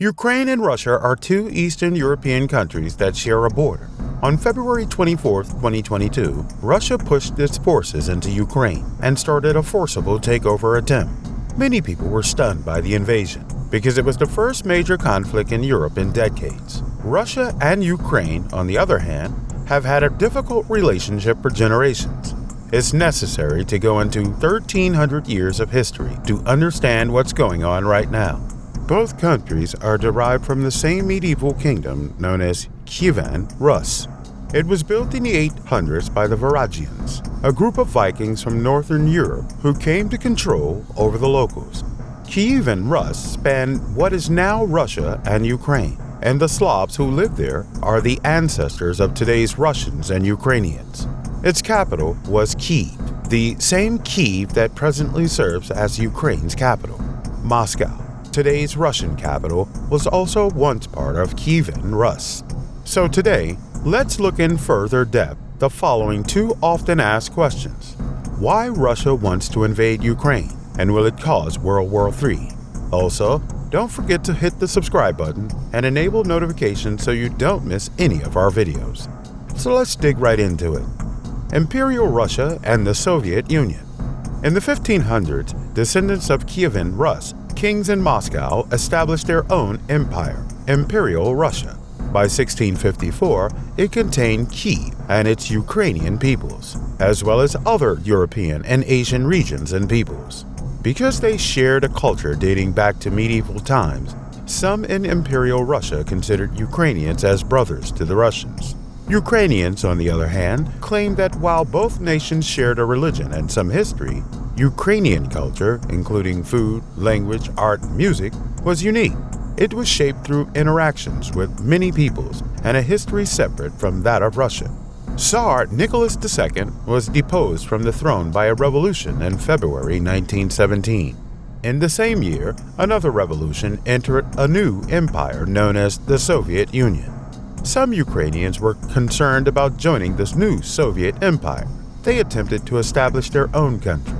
Ukraine and Russia are two Eastern European countries that share a border. On February 24, 2022, Russia pushed its forces into Ukraine and started a forcible takeover attempt. Many people were stunned by the invasion because it was the first major conflict in Europe in decades. Russia and Ukraine, on the other hand, have had a difficult relationship for generations. It's necessary to go into 1,300 years of history to understand what's going on right now. Both countries are derived from the same medieval kingdom known as Kyivan Rus. It was built in the 800s by the Varangians, a group of Vikings from northern Europe who came to control over the locals. Kyivan Rus spanned what is now Russia and Ukraine, and the Slavs who live there are the ancestors of today's Russians and Ukrainians. Its capital was Kyiv, the same Kyiv that presently serves as Ukraine's capital. Moscow, today's Russian capital, was also once part of Kyivan Rus. So today, let's look in further depth the following two often asked questions. Why Russia wants to invade Ukraine, and will it cause World War III? Also, don't forget to hit the subscribe button and enable notifications so you don't miss any of our videos. So let's dig right into it. Imperial Russia and the Soviet Union. In the 1500s, descendants of Kyivan Rus, kings in Moscow, established their own empire, Imperial Russia. By 1654, it contained Kyiv and its Ukrainian peoples, as well as other European and Asian regions and peoples. Because they shared a culture dating back to medieval times, some in Imperial Russia considered Ukrainians as brothers to the Russians. Ukrainians, on the other hand, claimed that while both nations shared a religion and some history, Ukrainian culture, including food, language, art, and music, was unique. It was shaped through interactions with many peoples and a history separate from that of Russia. Tsar Nicholas II was deposed from the throne by a revolution in February 1917. In the same year, another revolution entered a new empire known as the Soviet Union. Some Ukrainians were concerned about joining this new Soviet empire. They attempted to establish their own country.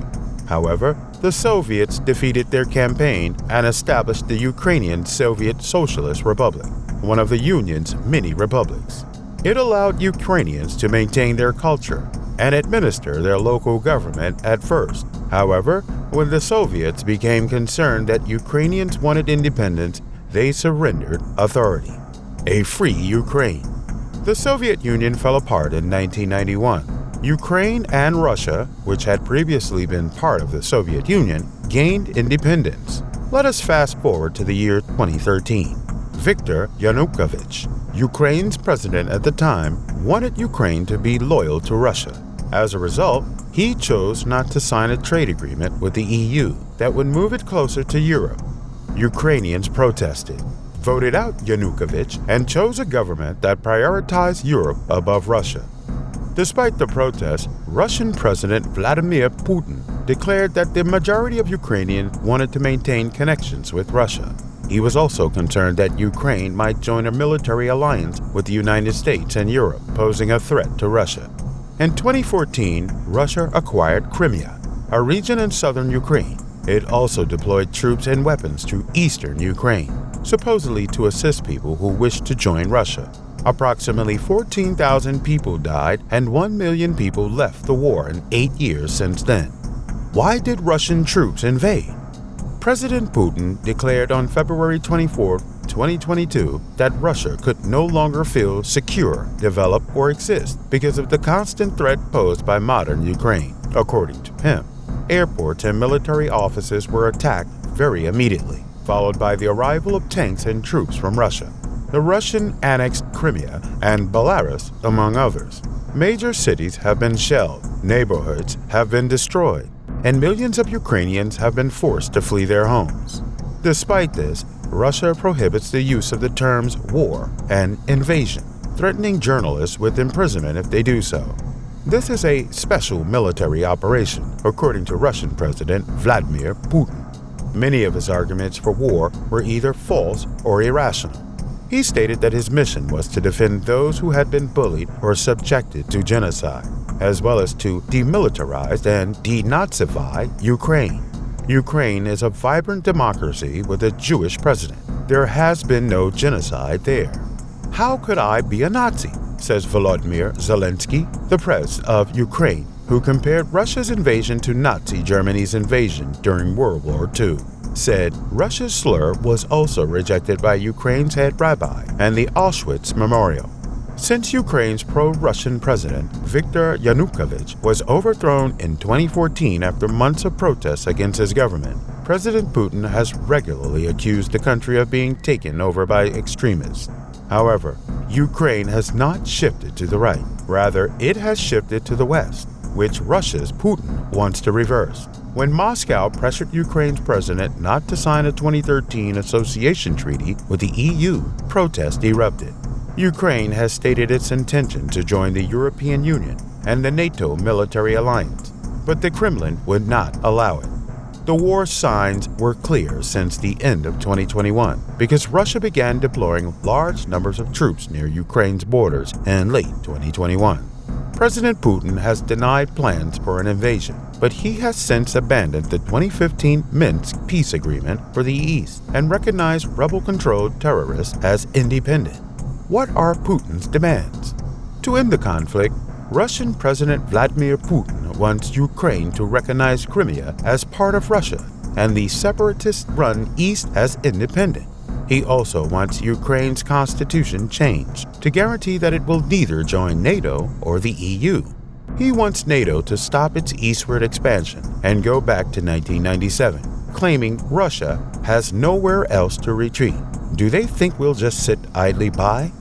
However, the Soviets defeated their campaign and established the Ukrainian Soviet Socialist Republic, one of the Union's many republics. It allowed Ukrainians to maintain their culture and administer their local government at first. However, when the Soviets became concerned that Ukrainians wanted independence, they surrendered authority. A free Ukraine. The Soviet Union fell apart in 1991. Ukraine and Russia, which had previously been part of the Soviet Union, gained independence. Let us fast forward to the year 2013. Viktor Yanukovych, Ukraine's president at the time, wanted Ukraine to be loyal to Russia. As a result, he chose not to sign a trade agreement with the EU that would move it closer to Europe. Ukrainians protested, voted out Yanukovych, and chose a government that prioritized Europe above Russia. Despite the protests, Russian President Vladimir Putin declared that the majority of Ukrainians wanted to maintain connections with Russia. He was also concerned that Ukraine might join a military alliance with the United States and Europe, posing a threat to Russia. In 2014, Russia acquired Crimea, a region in southern Ukraine. It also deployed troops and weapons to eastern Ukraine, supposedly to assist people who wished to join Russia. Approximately 14,000 people died and 1 million people left the war in 8 years since then. Why did Russian troops invade? President Putin declared on February 24, 2022, that Russia could no longer feel secure, develop, or exist because of the constant threat posed by modern Ukraine. According to him, airports and military offices were attacked very immediately, followed by the arrival of tanks and troops from Russia. The Russian annexed Crimea and Belarus, among others. Major cities have been shelled, neighborhoods have been destroyed, and millions of Ukrainians have been forced to flee their homes. Despite this, Russia prohibits the use of the terms war and invasion, threatening journalists with imprisonment if they do so. This is a special military operation, according to Russian President Vladimir Putin. Many of his arguments for war were either false or irrational. He stated that his mission was to defend those who had been bullied or subjected to genocide, as well as to demilitarize and denazify Ukraine. Ukraine is a vibrant democracy with a Jewish president. there has been no genocide there. How could I be a Nazi? Says Volodymyr Zelensky, the president of Ukraine, who compared Russia's invasion to Nazi Germany's invasion during World War II. Said Russia's slur was also rejected by Ukraine's head rabbi and the Auschwitz Memorial. Since Ukraine's pro-Russian president, Viktor Yanukovych, was overthrown in 2014 after months of protests against his government, President Putin has regularly accused the country of being taken over by extremists. However, Ukraine has not shifted to the right. Rather, it has shifted to the west, which Russia's Putin wants to reverse. When Moscow pressured Ukraine's president not to sign a 2013 association treaty with the EU, protests erupted. Ukraine has stated its intention to join the European Union and the NATO military alliance, but the Kremlin would not allow it. The war signs were clear since the end of 2021 because Russia began deploying large numbers of troops near Ukraine's borders in late 2021. President Putin has denied plans for an invasion, but he has since abandoned the 2015 Minsk peace agreement for the East and recognized rebel-controlled terrorists as independent. What are Putin's demands? To end the conflict, Russian President Vladimir Putin wants Ukraine to recognize Crimea as part of Russia and the separatist-run East as independent. He also wants Ukraine's constitution changed to guarantee that it will neither join NATO or the EU. He wants NATO to stop its eastward expansion and go back to 1997, claiming Russia has nowhere else to retreat. Do they think we'll just sit idly by?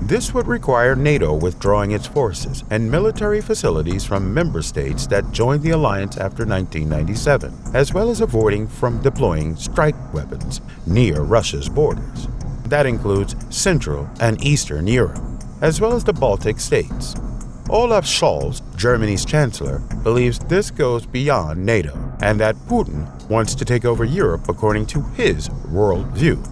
This would require NATO withdrawing its forces and military facilities from member states that joined the alliance after 1997, as well as avoiding from deploying strike weapons near Russia's borders. That includes Central and Eastern Europe, as well as the Baltic states. Olaf Scholz, Germany's chancellor, believes this goes beyond NATO and that Putin wants to take over Europe according to his worldview.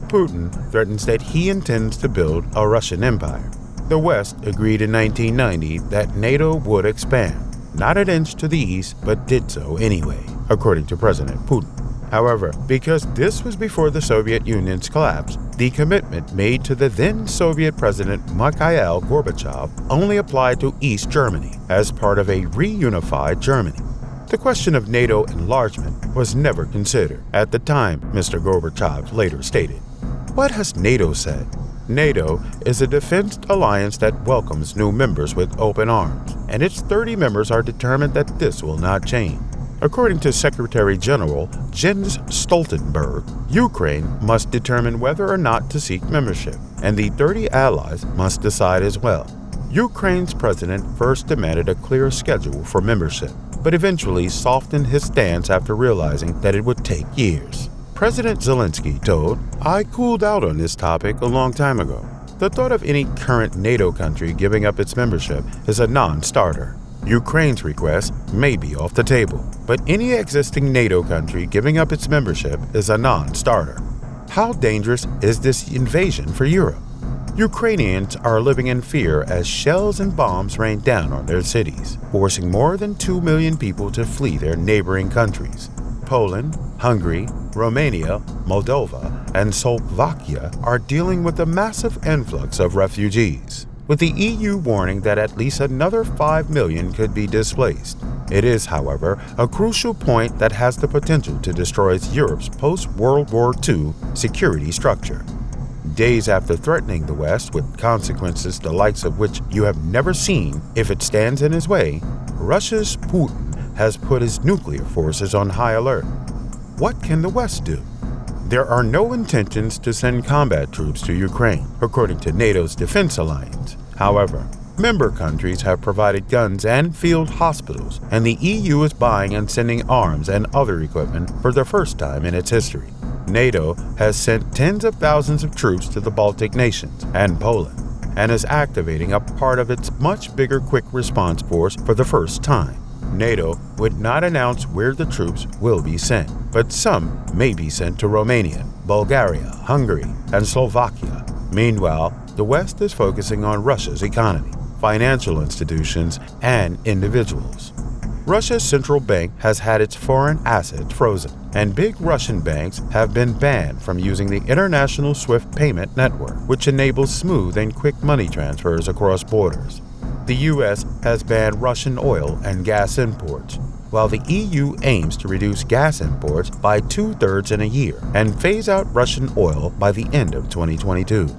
Putin threatens that he intends to build a Russian empire. The West agreed in 1990 that NATO would expand, not an inch to the east, but did so anyway, according to President Putin. However, because this was before the Soviet Union's collapse, the commitment made to the then Soviet President Mikhail Gorbachev only applied to East Germany as part of a reunified Germany. The question of NATO enlargement was never considered at the time, Mr. Gorbachev later stated. What has NATO said? NATO is a defense alliance that welcomes new members with open arms, and its 30 members are determined that this will not change. According to Secretary General Jens Stoltenberg, Ukraine must determine whether or not to seek membership, and the 30 allies must decide as well. Ukraine's president first demanded a clear schedule for membership, but eventually softened his stance after realizing that it would take years. President Zelensky told, "I cooled out on this topic a long time ago. The thought of any current NATO country giving up its membership is a non-starter. Ukraine's request may be off the table, but any existing NATO country giving up its membership is a non-starter." How dangerous is this invasion for Europe? Ukrainians are living in fear as shells and bombs rain down on their cities, forcing more than 2 million people to flee their neighboring countries. Poland, Hungary, Romania, Moldova, and Slovakia are dealing with a massive influx of refugees, with the EU warning that at least another 5 million could be displaced. It is, however, a crucial point that has the potential to destroy Europe's post-World War II security structure. Days after threatening the West with consequences the likes of which you have never seen if it stands in his way, Russia's Putin has put his nuclear forces on high alert. What can the West do? There are no intentions to send combat troops to Ukraine, according to NATO's defense alliance. However, member countries have provided guns and field hospitals, and the EU is buying and sending arms and other equipment for the first time in its history. NATO has sent tens of thousands of troops to the Baltic nations and Poland, and is activating a part of its much bigger quick response force for the first time. NATO would not announce where the troops will be sent, but some may be sent to Romania, Bulgaria, Hungary, and Slovakia. Meanwhile, the West is focusing on Russia's economy, financial institutions, and individuals. Russia's central bank has had its foreign assets frozen, and big Russian banks have been banned from using the international SWIFT payment network, which enables smooth and quick money transfers across borders. The U.S. has banned Russian oil and gas imports, while the EU aims to reduce gas imports by 2/3 in a year and phase out Russian oil by the end of 2022.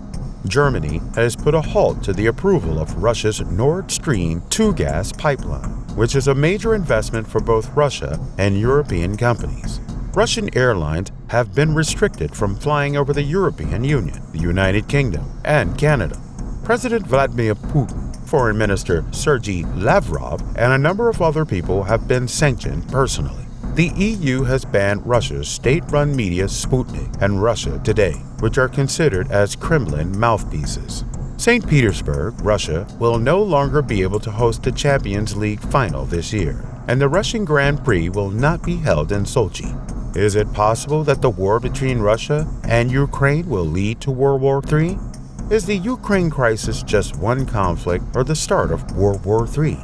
Germany has put a halt to the approval of Russia's Nord Stream 2 gas pipeline, which is a major investment for both Russia and European companies. Russian airlines have been restricted from flying over the European Union, the United Kingdom, and Canada. President Vladimir Putin, Foreign Minister Sergei Lavrov, and a number of other people have been sanctioned personally. The EU has banned Russia's state-run media Sputnik and Russia Today, which are considered as Kremlin mouthpieces. St. Petersburg, Russia, will no longer be able to host the Champions League final this year, and the Russian Grand Prix will not be held in Sochi. Is it possible that the war between Russia and Ukraine will lead to World War III? Is the Ukraine crisis just one conflict or the start of World War III?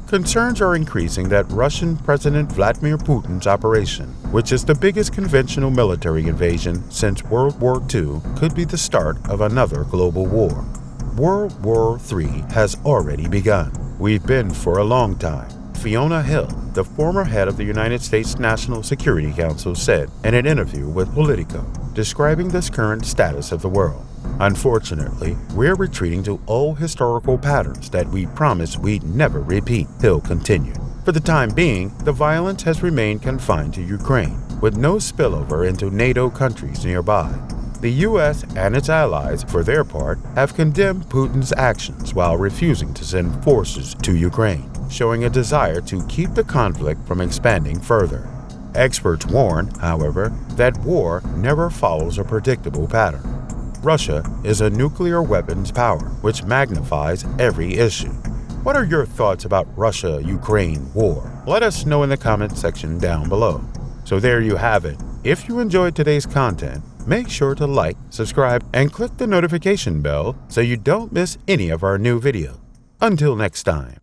Concerns are increasing that Russian President Vladimir Putin's operation, which is the biggest conventional military invasion since World War II, could be the start of another global war. World War III has already begun. We've been for a long time. Fiona Hill, the former head of the United States National Security Council, said in an interview with Politico, describing this current status of the world. Unfortunately, we're retreating to old historical patterns that we promised we'd never repeat, Hill continued. For the time being, the violence has remained confined to Ukraine, with no spillover into NATO countries nearby. The U.S. and its allies, for their part, have condemned Putin's actions while refusing to send forces to Ukraine, showing a desire to keep the conflict from expanding further. Experts warn, however, that war never follows a predictable pattern. Russia is a nuclear weapons power, which magnifies every issue. What are your thoughts about Russia-Ukraine war? Let us know in the comment section down below. So there you have it. If you enjoyed today's content, make sure to like, subscribe, and click the notification bell so you don't miss any of our new videos. Until next time.